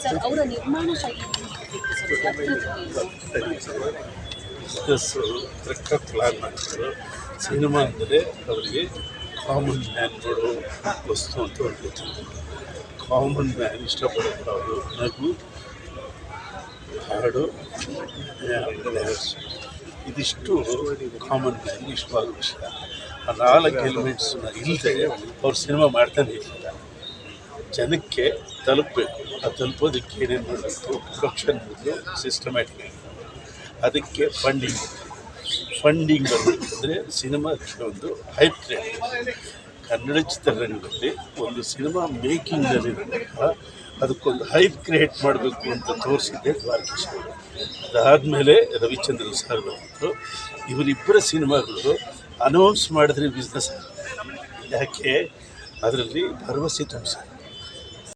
Sir ಅವರ ನಿರ್ಮಾಣ ಶೈಲಿ ಬಿಸ್ನೆಸ್ಸು ಕರೆಕ್ಟಾಗಿ ಪ್ಲ್ಯಾನ್ ಮಾಡ್ತಾರೆ. ಸಿನಿಮಾ ಅಂದರೆ ಅವರಿಗೆ ಕಾಮನ್ ಮ್ಯಾನ್ ನೋಡೋ ವಸ್ತು ಅಂತ ಒಂದು ಗೊತ್ತಿದೆ. ಕಾಮನ್ ಮ್ಯಾನ್ ಇಷ್ಟಪಡೋದು ಅವರು ನಗು, ಹಾಡು, ಇದಿಷ್ಟು ಕಾಮನ್ ಮ್ಯಾನ್ ಇಷ್ಟವಾದ ವಿಷಯ. ಆ 4 ಎಲಿಮೆಂಟ್ಸನ್ನ ಇಲ್ಲದೆ ಅವ್ರು ಸಿನಿಮಾ ಮಾಡ್ತಾನೆ ಇರಲಿಲ್ಲ. ಜನಕ್ಕೆ ತಲುಪಬೇಕು. ಆ ತಲುಪೋದಕ್ಕೆ ಏನೇನು ಮಾಡಬೇಕು, ಪ್ರೊಡಕ್ಷನ್ ಸಿಸ್ಟಮ್ಯಾಟಿಕ್. ಅದಕ್ಕೆ ಫಂಡಿಂಗ್ ಬರಬೇಕಂದ್ರೆ ಸಿನಿಮಾಕ್ಕೆ ಒಂದು ಹೈಪ್ ಕ್ರಿಯೇಟ್. ಕನ್ನಡ ಚಿತ್ರರಂಗದಲ್ಲಿ ಒಂದು ಸಿನಿಮಾ ಮೇಕಿಂಗ್ನಲ್ಲಿರುವಾಗ ಅದಕ್ಕೊಂದು ಹೈಪ್ ಕ್ರಿಯೇಟ್ ಮಾಡಬೇಕು ಅಂತ ತೋರಿಸಿದ್ದೆ ದ್ವಾರಕೀಶ್. ಅದಾದಮೇಲೆ ರವಿಚಂದ್ರನ್ ಸರ್ ಬಂದರು. ಇವರಿಬ್ಬರ ಸಿನಿಮಾಗಳು ಅನೌನ್ಸ್ ಮಾಡಿದ್ರೆ ಬಿಸ್ನೆಸ್ ಯಾಕೆ ಅದರಲ್ಲಿ ಭರವಸೆ ತುಂಬಿಸಿ